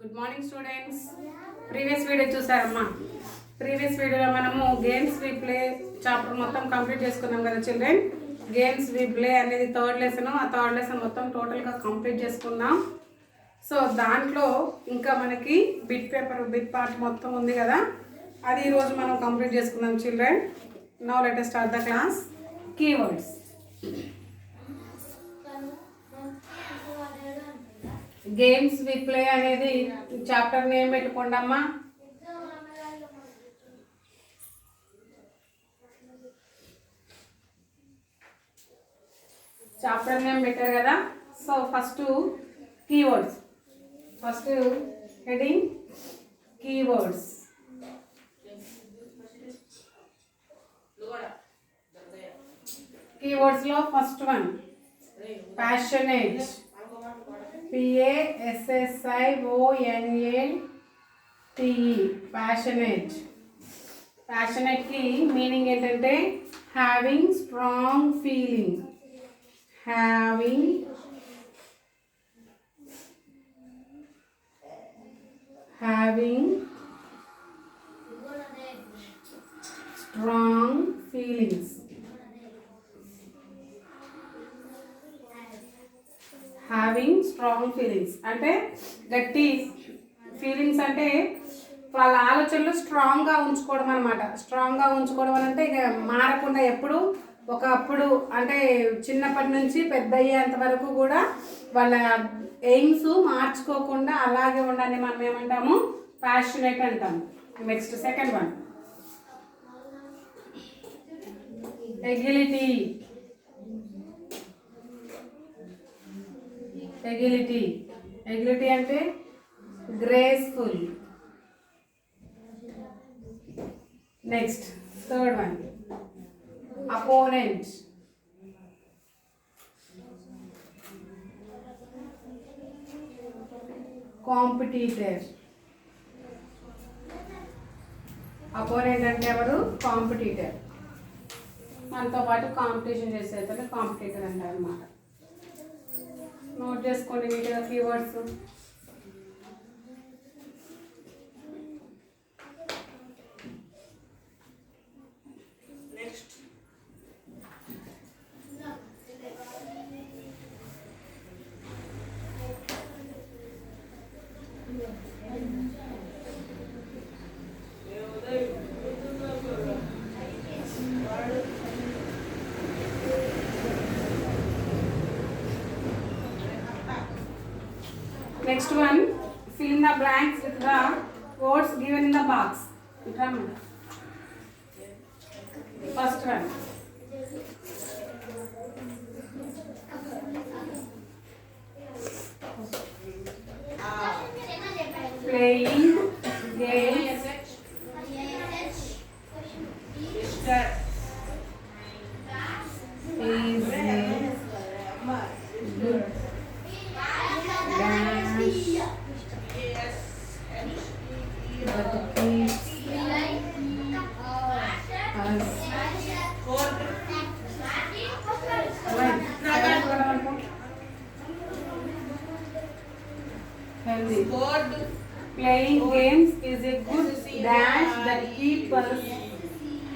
Good morning students. Previous video చూసారమ్మా. Previous వీడియోలో మనము గేమ్స్ వి ప్లే చాప్టర్ మొత్తం కంప్లీట్ చేసుకున్నాం కదా చిల్డ్రన్. గేమ్స్ వి ప్లే అనేది థర్డ్ లెసన్. ఆ థర్డ్ లెసన్ మొత్తం టోటల్గా కంప్లీట్ చేసుకున్నాం. సో దాంట్లో ఇంకా మనకి బిట్ పార్ట్ మొత్తం ఉంది కదా, అది ఈరోజు మనం కంప్లీట్ చేసుకున్నాం children. Now let us start the class. Keywords. Games we play అనేది చాప్టర్ నేమ్ పెట్టుకోండి అమ్మా. చాప్టర్ నేమ్ పెట్టారు కదా. So first keywords. First heading keywords. Keywords లో first one passionate. PASSIONATE. Passionate. Passionate కి మీనింగ్ ఏంటంటే having strong feeling. Having strong feelings. Having strong feelings అంటే గట్టి ఫీలింగ్స్ అంటే వాళ్ళ ఆలోచనలు స్ట్రాంగ్గా ఉంచుకోవడం అనమాట. స్ట్రాంగ్గా ఉంచుకోవడం అంటే ఇక మారకుండా ఎప్పుడు ఒకప్పుడు అంటే చిన్నప్పటి నుంచి పెద్ద అయ్యేంత వరకు కూడా వాళ్ళ ఎయిమ్స్ మార్చుకోకుండా అలాగే ఉండాలని మనం ఏమంటాము, ప్యాషనేట్ అంటాము. Next second one agility. Agility అంటే graceful. Next third one opponent. Competitor. Opponent అంటే ఎవరు? కాంపిటీటర్. మనతో పాటు కాంపిటీషన్ చేసేది కాంపిటీటర్ అంటారు అన్నమాట. నోట్ చేసుకోండి నీట్గా keywords. Next one, fill in the blanks with the words given in the box. First one, playing games is good. Healthy. Playing games is a good dash that keeps us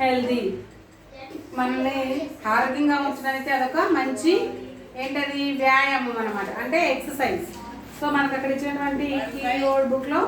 healthy. మనల్ని ఆరోగ్యంగా ఉంచడానికి అదొక మంచి ఏంటది వ్యాయామం అన్నమాట, అంటే exercise. So మనకు అక్కడ ఇచ్చినటువంటి కీవర్డ్ బుక్లో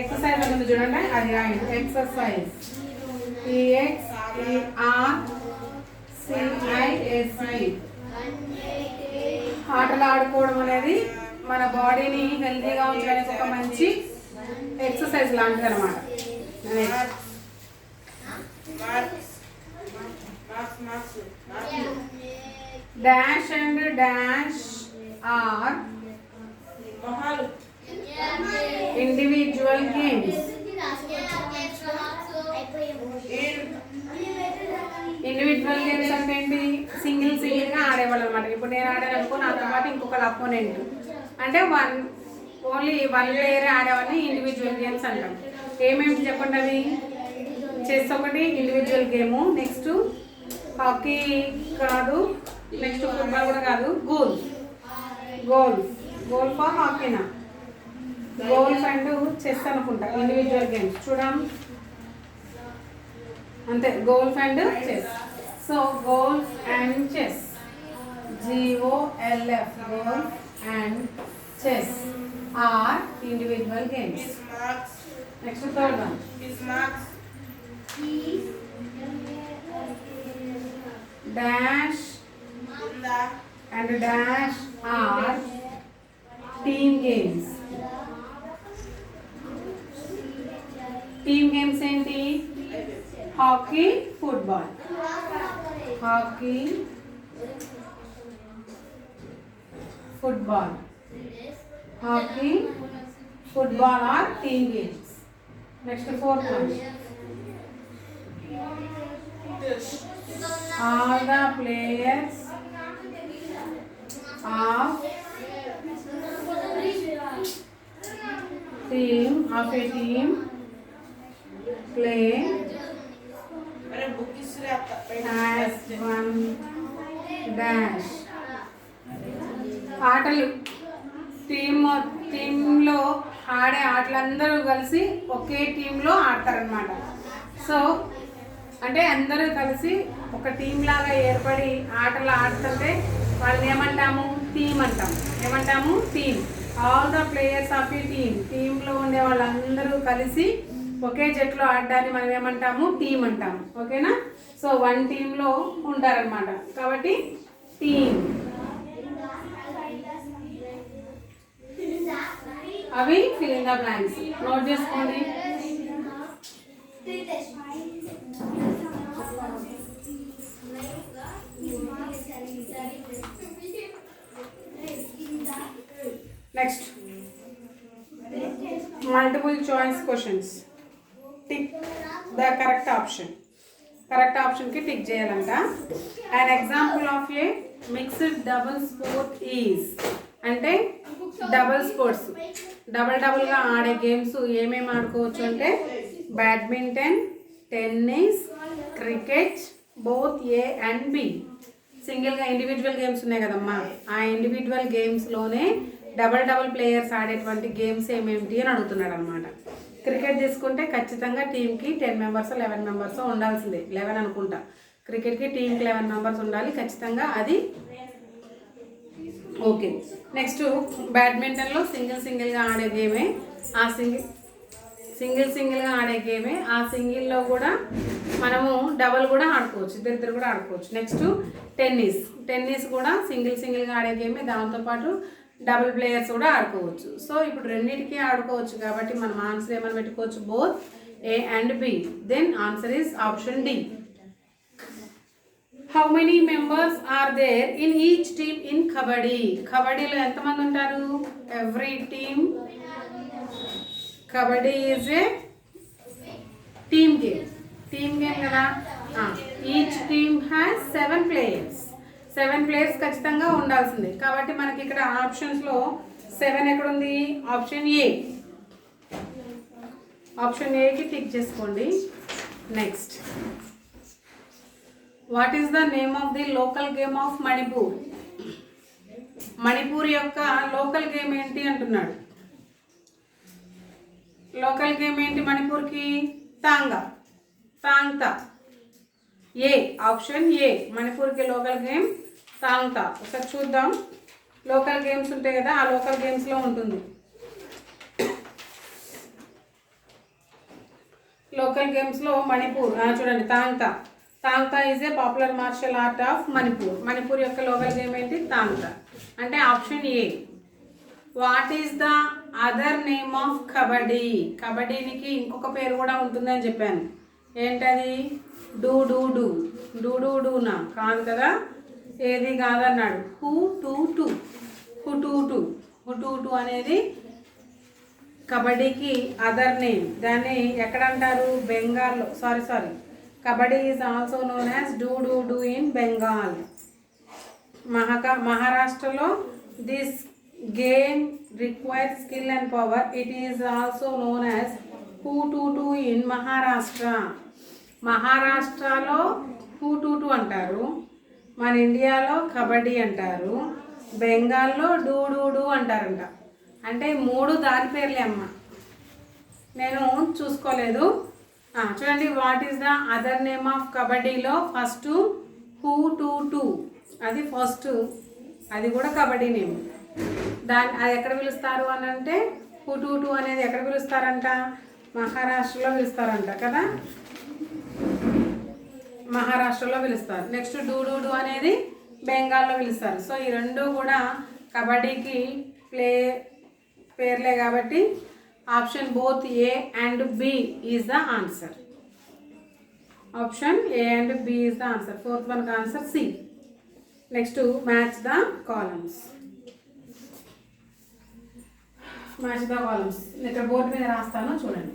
ఎక్సర్సైజ్ అనేది చూడండి, అది రాయండి. Exercise EXERCISE. ఆటలు ఆడుకోవడం అనేది మన బాడీని హెల్తీగా ఉంచడానికి ఒక మంచి ఎక్సర్సైజ్ లాంటిది అనమాట. Dash and dash are individual games. Individual games అంటే ఏంటి? సింగిల్గా ఆడేవాళ్ళు అనమాట. ఇప్పుడు నేను ఆడాను అనుకో, నాతో పాటు ఇంకొకరు అపోనెంట్ అంటే ఓన్లీ వన్ ప్లేయర్ ఆడేవాళ్ళని ఇండివిజువల్ గేమ్స్ అంటాం. ఏమేమి చెప్పండి అవి. చెస్ ఒకటి ఇండివిజువల్ గేము. నెక్స్ట్ హాకీ కాదు, నెక్స్ట్ ఫుట్బాల్ కూడా కాదు, గోల్ఫ్ ఫర్ హాకీనా. గోల్ఫ్ అండ్ చెస్ అనుకుంటా, ఇండివిజువల్ గేమ్స్ చూడం అంతే, golf and chess. So golf and chess, GOLF, golf and chess are individual games. Next third one. Dash and dash are team games. Team games ఏంటి? Hockey, football. Hockey, football. Hockey, football are team games. Next fourth one. All the players of a team play as one dash. ఆటలు టీంలో ఆడే ఆటలందరూ కలిసి ఒకే టీంలో ఆడతారనమాట. So అంటే అందరూ కలిసి ఒక టీం లాగా ఏర్పడి ఆటలు ఆడుతుంటే వాళ్ళని ఏమంటాము? టీం అంటాం. ఏమంటాము? Team. All the players of a టీంలో ఉండే వాళ్ళందరూ కలిసి ఒకే జట్లో ఆడడాన్ని మనం ఏమంటాము? టీం అంటాము. ఓకేనా? సో వన్ టీంలో ఉంటారనమాట, కాబట్టి టీం. అవి fill in the blanks note చేసుకోండి. Next multiple choice questions. Tick the correct option. Correct ఆప్షన్కి టిక్ చేయాలంట. And example of a mixed double sport is అంటే డబుల్ స్పోర్ట్స్, డబుల్గా ఆడే గేమ్స్ ఏమేమి ఆడుకోవచ్చు అంటే badminton, tennis, cricket, both A and B. సింగిల్గా ఇండివిజువల్ గేమ్స్ ఉన్నాయి కదమ్మా, ఆ ఇండివిజువల్ గేమ్స్లోనే డబుల్ ప్లేయర్స్ ఆడేటువంటి గేమ్స్ ఏమేమిటి అని అడుగుతున్నాడు అనమాట. క్రికెట్ తీసుకుంటే ఖచ్చితంగా టీంకి 10 మెంబర్స్ 11 మెంబర్స్ ఉండాల్సిందే, 11 అనుకుంటా. క్రికెట్కి టీంకి 11 మెంబర్స్ ఉండాలి ఖచ్చితంగా, అది ఓకే. నెక్స్ట్ బ్యాడ్మింటన్లో సింగిల్గా ఆడే గేమే, ఆ సింగిల్గా ఆడే గేమే, ఆ సింగిల్లో కూడా మనము డబల్ కూడా ఆడుకోవచ్చు, ఇద్దరు కూడా ఆడుకోవచ్చు. నెక్స్ట్ టెన్నిస్ కూడా సింగిల్గా ఆడే గేమే, దాంతోపాటు డబుల్ ప్లేయర్స్ కూడా ఆడుకోవచ్చు. సో ఇప్పుడు రెండింటికి ఆడుకోవచ్చు కాబట్టి మనం ఆన్సర్ ఏమైనా పెట్టుకోవచ్చు, both A and B. Then answer is option D. How many members are there in each team in kabaddi? కబడ్డీలో ఎంతమంది ఉంటారు? Every team. Kabaddi is a team game కదా. Each team has 7 players. 7 players ఖచ్చితంగా ఉండాల్సిందే. కాబట్టి మనకి ఇక్కడ ఆప్షన్స్లో 7 ఎక్కడుంది? Option A. ఆప్షన్ ఏకి టిక్ చేసుకోండి. Next, what is the name of the local game of Manipur? Manipur యొక్క లోకల్ గేమ్ ఏంటి అంటున్నాడు. లోకల్ గేమ్ ఏంటి మణిపూర్కి? తాంగ్తా. A, option A. మణిపూర్కి లోకల్ గేమ్ తాంగ్తా. ఒకసారి చూద్దాం. లోకల్ గేమ్స్ ఉంటాయి కదా, ఆ లోకల్ గేమ్స్లో ఉంటుంది. లోకల్ గేమ్స్లో మణిపూర్ చూడండి, Thangta is a popular martial art of Manipur. Manipur యొక్క లోకల్ గేమ్ ఏంటి? తాంగ్తా. అంటే option A. What is the other name of kabaddi? కబడ్డీకి ఇంకొక పేరు కూడా ఉంటుందని చెప్పాను. ఏంటది? డూనా కాదు కదా, ఏది కాదన్నాడు. హుటూటు అనేది కబడ్డీకి అదర్ నేమ్. దాన్ని ఎక్కడ అంటారు? బెంగాల్లో. Sorry kabaddi is also known as do in Bengal. మహారాష్ట్రలో this game require skill and power. It is also known as hututu in Maharashtra. మహారాష్ట్రలో హుటూటు అంటారు, మన ఇండియాలో కబడ్డీ అంటారు, బెంగాల్లో డూ అంటారంట. అంటే 3 దాని పేర్లే అమ్మ, నేను చూసుకోలేదు. చూడండి, what is the other name of కబడ్డీలో ఫస్ట్ హూ టు టూ, అది ఫస్ట్, అది కూడా కబడ్డీ నేమ్. అది ఎక్కడ పిలుస్తారు అని అంటే హూ టు టూ అనేది ఎక్కడ పిలుస్తారంట, మహారాష్ట్రలో పిలుస్తారంట కదా, మహారాష్ట్రలో పిలుస్తారు. నెక్స్ట్ డూ డూ డూ అనేది బెంగాల్లో పిలుస్తారు. సో ఈ రెండు కూడా కబడ్డీకి పేర్లే కాబట్టి option both A and B is the answer. Option A and B is the answer. 4th one answer C. Next match the columns. Match the columns ఇక్కడ బోర్డు మీద రాస్తాను చూడండి.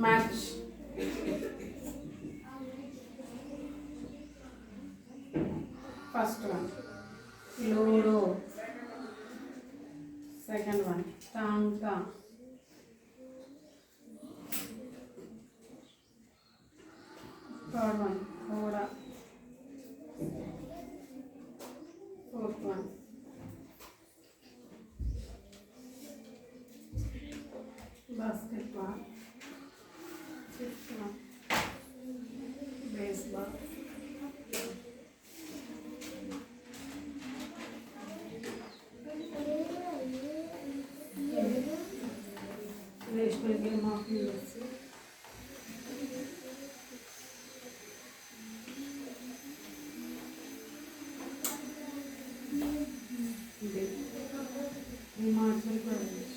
Match first one ludo, second one tanka, third one ghoda, 4th one basketball, 5th one baseball, national game of USA, Himachal Pradesh,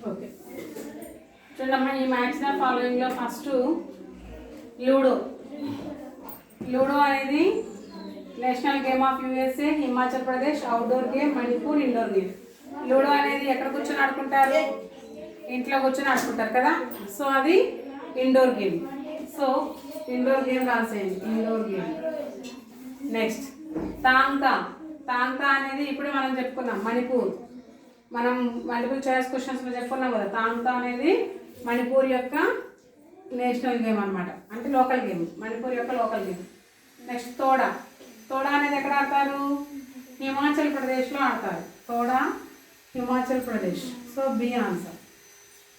okay చూడమ్మా, ఈ match the ఫాలోయింగ్లో first ludo. Ludo అనేది national game of USA, Himachal Pradesh outdoor game, Manipur indoor game. Ludo అనేది ఎక్కడ కూర్చొని ఆడుకుంటారు, ఇంట్లో కూర్చొని ఆడుకుంటారు కదా, సో అది indoor game. So indoor game రాసేయండి, indoor game. Next tanka. Tanka అనేది ఇప్పుడే మనం చెప్పుకున్నాం, మణిపూర్. మనం మల్టిపుల్ చాయిస్ క్వశ్చన్స్లో చెప్పుకున్నాం కదా, తాంకా అనేది మణిపూర్ యొక్క నేషనల్ గేమ్ అనమాట, అంటే లోకల్ గేమ్, మణిపూర్ యొక్క లోకల్ గేమ్. నెక్స్ట్ తోడా. తోడా అనేది ఎక్కడ ఆడతారు, హిమాచల్ ప్రదేశ్లో ఆడతారు. Thoda Himachal Pradesh, so B answer.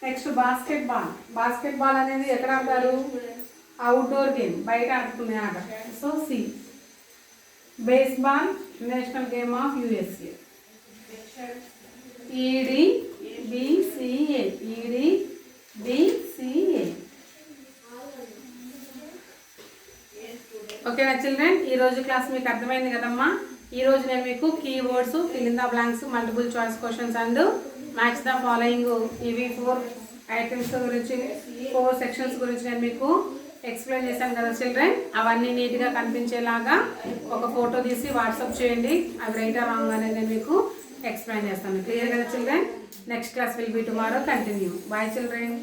Next basketball. Basketball అనేది ఎక్కడ ఆడతారు, అవుట్డోర్ గేమ్, బయట ఆడుకునే ఆట, so C. Baseball national game of USA. EDBCA, EDBCA. ఓకేనా చిల్డ్రన్, ఈరోజు క్లాస్ మీకు అర్థమైంది కదమ్మా. ఈరోజు నేను మీకు keywords, fill in the blanks, multiple choice questions and match the following, ఇవి 4 ఐటమ్స్ గురించి, 4 సెక్షన్స్ గురించి నేను మీకు ఎక్స్ప్లెయిన్ చేశాను కదా చిల్డ్రన్. అవన్నీ నీట్గా కనిపించేలాగా ఒక ఫోటో తీసి వాట్సాప్ చేయండి, అవి రైట్ ఆర్ రాంగ్ అనేది నేను మీకు explain చేస్తాను. క్లియర్ కదా children. Next class will be tomorrow. Continue. Bye children.